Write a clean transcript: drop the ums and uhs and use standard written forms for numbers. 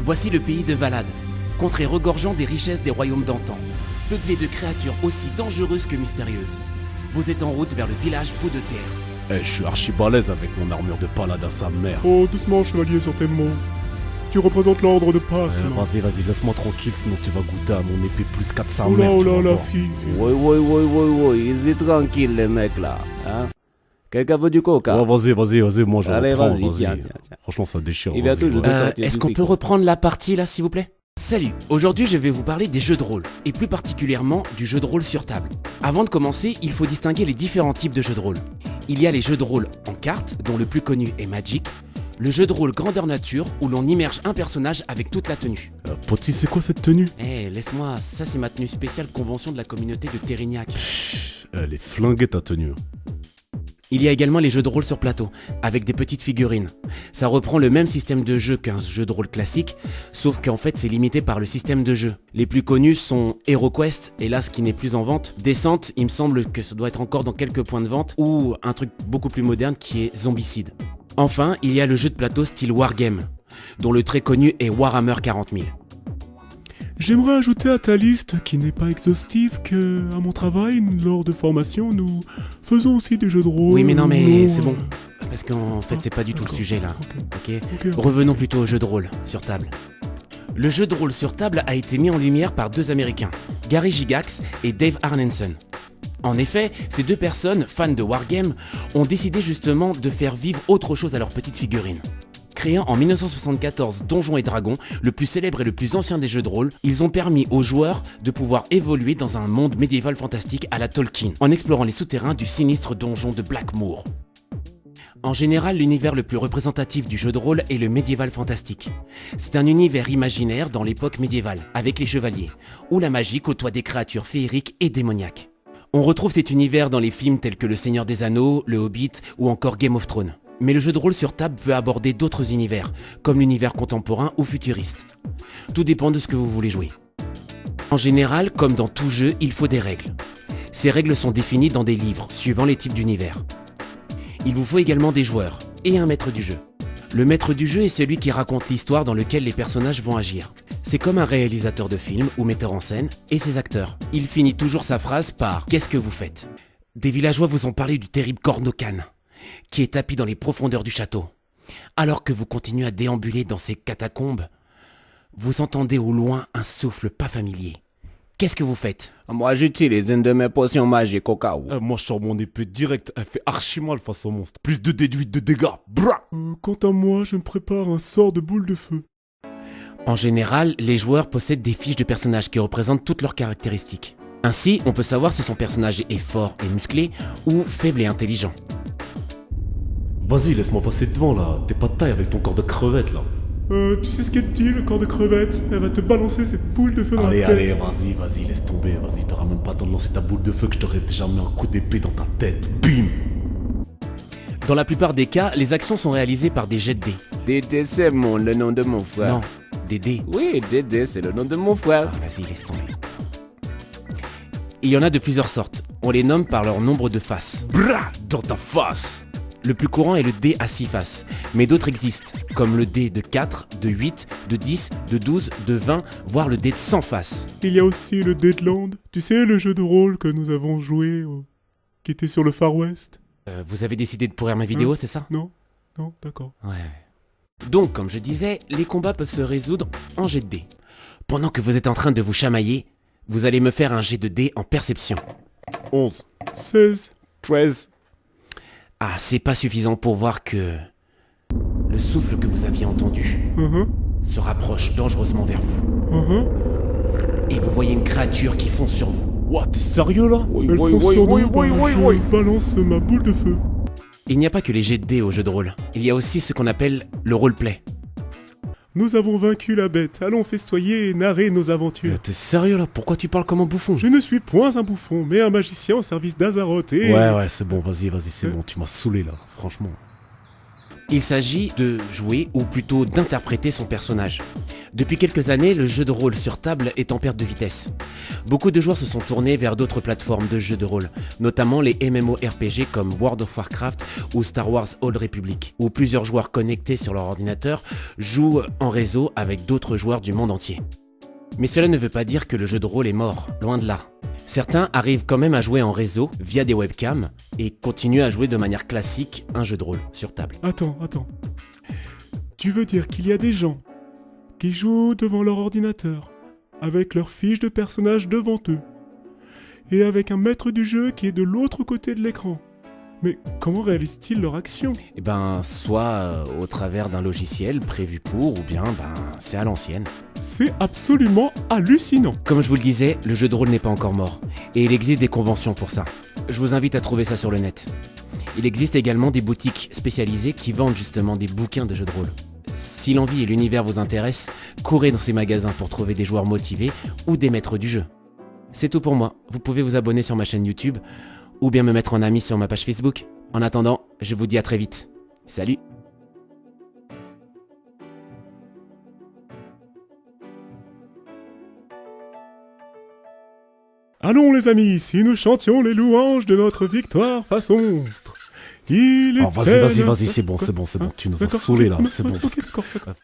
Voici le pays de Valad, contrée regorgeant des richesses des royaumes d'antan, peuplé de créatures aussi dangereuses que mystérieuses. Vous êtes en route vers le village Peau de Terre. Je suis archi balèze avec mon armure de paladin sa mère. Oh, doucement, chevalier, sur tes mots. Tu représentes l'ordre de passe, là. Vas-y, laisse-moi tranquille, sinon tu vas goûter à mon épée plus 4 sa Oh là, mère. oh tu là, vas la voir. fille. Oui, ils est tranquille les mecs là. Hein? Quelqu'un veut du coca? Ouais, vas-y, moi je Allez, reprends, vas-y, tiens. Franchement, ça déchire. Il vient vas-y, toujours ouais. de sortir Est-ce du qu'on truc. peut reprendre la partie là, s'il vous plaît? Salut, aujourd'hui je vais vous parler des jeux de rôle, et plus particulièrement du jeu de rôle sur table. Avant de commencer, il faut distinguer les différents types de jeux de rôle. Il y a les jeux de rôle en cartes, dont le plus connu est Magic, le jeu de rôle grandeur nature, où l'on immerge un personnage avec toute la tenue. Potti, c'est quoi cette tenue? Laisse-moi, ça c'est ma tenue spéciale convention de la communauté de Terrignac. Elle est flinguée ta tenue. Il y a également les jeux de rôle sur plateau, avec des petites figurines. Ça reprend le même système de jeu qu'un jeu de rôle classique, sauf qu'en fait c'est limité par le système de jeu. Les plus connus sont HeroQuest, hélas qui n'est plus en vente. Descente, il me semble que ça doit être encore dans quelques points de vente, ou un truc beaucoup plus moderne qui est Zombicide. Enfin, il y a le jeu de plateau style Wargame, dont le très connu est Warhammer 40 000. J'aimerais ajouter à ta liste, qui n'est pas exhaustive, que à mon travail, lors de formation, nous faisons aussi des jeux de rôle. Oui mais non mais Nous, c'est bon, parce qu'en fait c'est pas du tout le d'accord, sujet là, ok. ok? Revenons plutôt au jeu de rôle sur table. Le jeu de rôle sur table a été mis en lumière par deux Américains, Gary Gygax et Dave Arneson. En effet, ces deux personnes, fans de Wargame, ont décidé justement de faire vivre autre chose à leurs petites figurines. Créant en 1974 Donjons et Dragons, le plus célèbre et le plus ancien des jeux de rôle, ils ont permis aux joueurs de pouvoir évoluer dans un monde médiéval fantastique à la Tolkien, en explorant les souterrains du sinistre donjon de Blackmoor. En général, l'univers le plus représentatif du jeu de rôle est le médiéval fantastique. C'est un univers imaginaire dans l'époque médiévale, avec les chevaliers, où la magie côtoie des créatures féeriques et démoniaques. On retrouve cet univers dans les films tels que Le Seigneur des Anneaux, Le Hobbit ou encore Game of Thrones. Mais le jeu de rôle sur table peut aborder d'autres univers, comme l'univers contemporain ou futuriste. Tout dépend de ce que vous voulez jouer. En général, comme dans tout jeu, il faut des règles. Ces règles sont définies dans des livres, suivant les types d'univers. Il vous faut également des joueurs et un maître du jeu. Le maître du jeu est celui qui raconte l'histoire dans laquelle les personnages vont agir. C'est comme un réalisateur de film ou metteur en scène et ses acteurs. Il finit toujours sa phrase par « Qu'est-ce que vous faites ?» Des villageois vous ont parlé du terrible Cornocan, qui est tapi dans les profondeurs du château. Alors que vous continuez à déambuler dans ces catacombes, vous entendez au loin un souffle pas familier. Qu'est-ce que vous faites? Moi j'utilise une de mes potions magiques au cas où. Moi je sors mon épée direct, elle fait archi mal face au monstre. Plus de déduite de dégâts. Bra. Quant à moi, je me prépare un sort de boule de feu. En général, les joueurs possèdent des fiches de personnages qui représentent toutes leurs caractéristiques. Ainsi, on peut savoir si son personnage est fort et musclé ou faible et intelligent. Vas-y, laisse-moi passer devant là. T'es pas de taille avec ton corps de crevette là. Tu sais ce qu'elle te dit, le corps de crevette? Elle va te balancer cette boule de feu dans Allez, la tête. allez, vas-y, laisse tomber. Vas-y, t'auras même pas le temps de lancer ta boule de feu que je t'aurais déjà mis un coup d'épée dans ta tête. Bim. Dans la plupart des cas, les actions sont réalisées par des jets de dés. Dédé, c'est le nom de mon frère. Non, des dés. Oui, Dédé, c'est le nom de mon frère. Ah, vas-y, laisse tomber. Il y en a de plusieurs sortes. On les nomme par leur nombre de faces. Bra. Dans ta face. Le plus courant est le dé à 6 faces, mais d'autres existent, comme le dé de 4, de 8, de 10, de 12, de 20, voire le dé de 100 faces. Il y a aussi le Deadland. Tu sais, le jeu de rôle que nous avons joué, qui était sur le Far West. Vous avez décidé de pourrir ma vidéo, c'est ça? Non, d'accord. Ouais. Donc, comme je disais, les combats peuvent se résoudre en jet de dés. Pendant que vous êtes en train de vous chamailler, vous allez me faire un jet de dés en perception. 11. 16. 13. Ah, c'est pas suffisant pour voir que le souffle que vous aviez entendu se rapproche dangereusement vers vous. Et vous voyez une créature qui fonce sur vous. What, t'es sérieux là? Elle fonce sur nous, je balance ma boule de feu. Il n'y a pas que les jets de dés au jeu de rôle. Il y a aussi ce qu'on appelle le roleplay. Nous avons vaincu la bête. Allons festoyer et narrer nos aventures. T'es sérieux là? Pourquoi tu parles comme un bouffon? Je ne suis point un bouffon, mais un magicien au service d'Azaroth et... Ouais, c'est bon, vas-y, c'est bon, tu m'as saoulé là, franchement. Il s'agit de jouer, ou plutôt d'interpréter son personnage. Depuis quelques années, le jeu de rôle sur table est en perte de vitesse. Beaucoup de joueurs se sont tournés vers d'autres plateformes de jeux de rôle, notamment les MMORPG comme World of Warcraft ou Star Wars Old Republic, où plusieurs joueurs connectés sur leur ordinateur jouent en réseau avec d'autres joueurs du monde entier. Mais cela ne veut pas dire que le jeu de rôle est mort, loin de là. Certains arrivent quand même à jouer en réseau via des webcams et continuent à jouer de manière classique un jeu de rôle sur table. Attends. Tu veux dire qu'il y a des gens qui jouent devant leur ordinateur, avec leur fiche de personnage devant eux, et avec un maître du jeu qui est de l'autre côté de l'écran. Mais comment réalisent-ils leur action ? Eh ben, soit au travers d'un logiciel prévu pour, ou bien, c'est à l'ancienne. C'est absolument hallucinant. Comme je vous le disais, le jeu de rôle n'est pas encore mort, et il existe des conventions pour ça. Je vous invite à trouver ça sur le net. Il existe également des boutiques spécialisées qui vendent justement des bouquins de jeux de rôle. Si l'envie et l'univers vous intéressent, courez dans ces magasins pour trouver des joueurs motivés ou des maîtres du jeu. C'est tout pour moi, vous pouvez vous abonner sur ma chaîne YouTube, ou bien me mettre en ami sur ma page Facebook. En attendant, je vous dis à très vite. Salut! Allons les amis, si nous chantions les louanges de notre victoire face au monstre. Il Oh, était vas-y, c'est bon, tu nous as D'accord, saoulés là, ok, c'est bon. ok, d'accord.